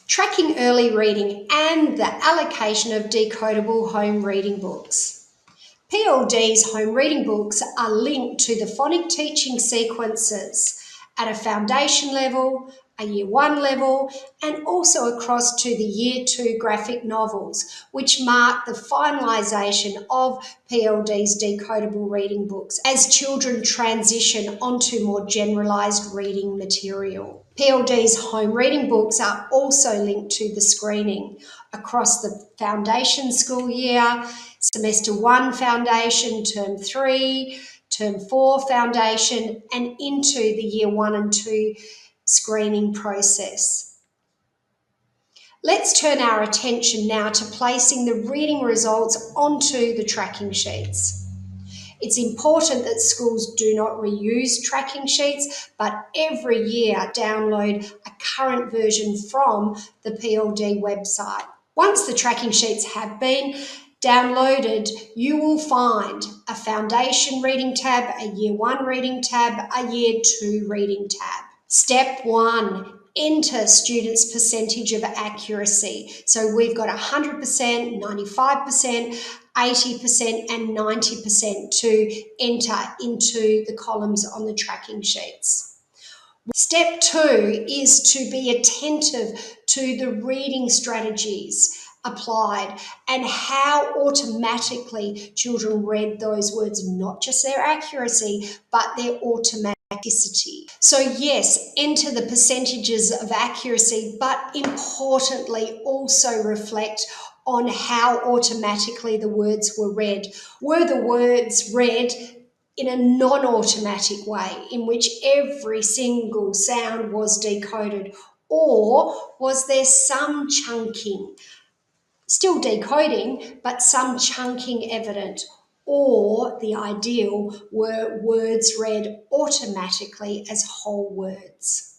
tracking early reading and the allocation of decodable home reading books. PLD's home reading books are linked to the phonic teaching sequences at a foundation level, a Year 1 level, and also across to the Year 2 graphic novels, which mark the finalisation of PLD's decodable reading books as children transition onto more generalised reading material. PLD's home reading books are also linked to the screening across the foundation school year, Semester 1 foundation, Term 3, Term 4 foundation, and into the Year 1 and 2 screening process. Let's turn our attention now to placing the reading results onto the tracking sheets. It's important that schools do not reuse tracking sheets, but every year download a current version from the PLD website. Once the tracking sheets have been downloaded, you will find a foundation reading tab, a Year 1 reading tab, a Year 2 reading tab. Step 1, enter students' percentage of accuracy. So we've got 100%, 95%, 80% and 90% to enter into the columns on the tracking sheets. Step 2 is to be attentive to the reading strategies applied and how automatically children read those words, not just their accuracy, but their automaticity. So yes, enter the percentages of accuracy, but importantly also reflect on how automatically the words were read. Were the words read in a non-automatic way, in which every single sound was decoded, or was there some chunking? Still decoding, but some chunking evident, or the ideal were words read automatically as whole words.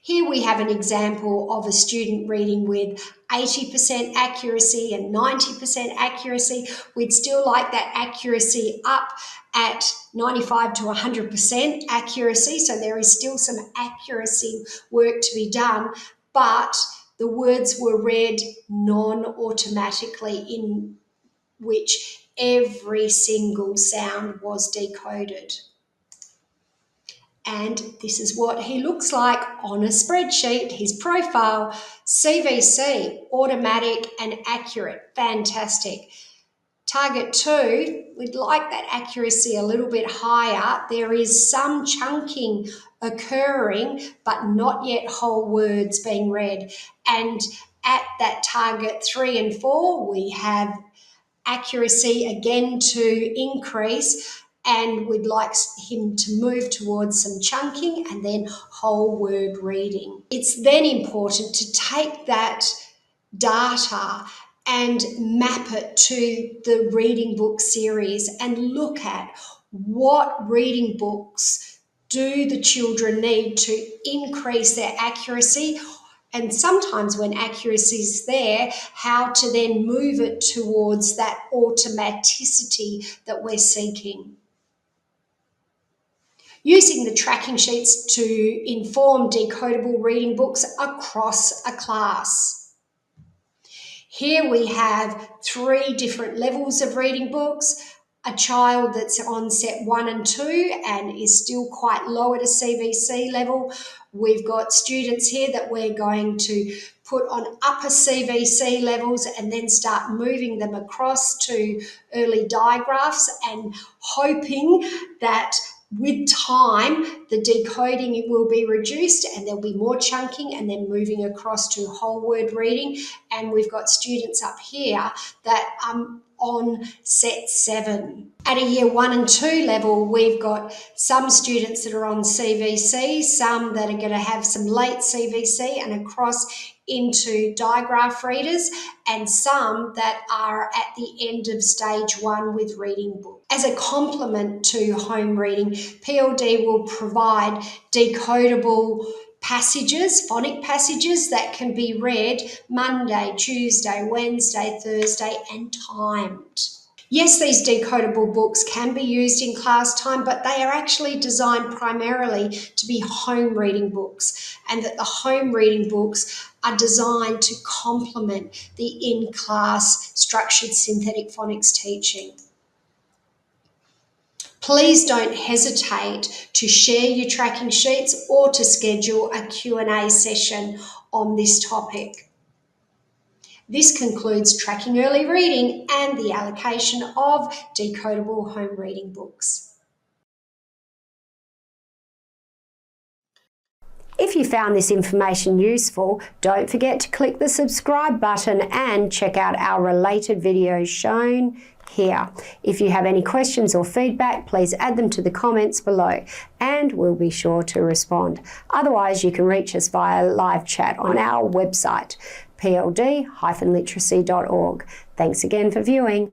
Here we have an example of a student reading with 80% accuracy and 90% accuracy. We'd still like that accuracy up at 95 to 100% accuracy, so there is still some accuracy work to be done, but the words were read non-automatically, in which every single sound was decoded. And this is what he looks like on a spreadsheet, his profile, CVC, automatic and accurate, fantastic. Target 2, we'd like that accuracy a little bit higher. There is some chunking occurring, but not yet whole words being read. And at that target 3 and 4, we have accuracy again to increase, and we'd like him to move towards some chunking and then whole word reading. It's then important to take that data and map it to the reading book series and look at what reading books do the children need to increase their accuracy, and sometimes when accuracy is there, how to then move it towards that automaticity that we're seeking. Using the tracking sheets to inform decodable reading books across a class. Here we have 3 different levels of reading books. A child that's on set 1 and 2 and is still quite low at a CVC level. We've got students here that we're going to put on upper CVC levels and then start moving them across to early digraphs, and hoping that with time, the decoding will be reduced and there'll be more chunking, and then moving across to whole word reading. And we've got students up here that on set 7. At a Year 1 and 2 level, we've got some students that are on CVC, some that are going to have some late CVC and across into digraph readers, and some that are at the end of stage 1 with reading book. As a complement to home reading, PLD will provide decodable passages, phonic passages that can be read Monday, Tuesday, Wednesday, Thursday, and timed. Yes, these decodable books can be used in class time, but they are actually designed primarily to be home reading books, and that the home reading books are designed to complement the in-class structured synthetic phonics teaching. Please don't hesitate to share your tracking sheets or to schedule a Q&A session on this topic. This concludes tracking early reading and the allocation of decodable home reading books. If you found this information useful, don't forget to click the subscribe button and check out our related videos shown here. If you have any questions or feedback, please add them to the comments below and we'll be sure to respond. Otherwise, you can reach us via live chat on our website, pld-literacy.org. Thanks again for viewing.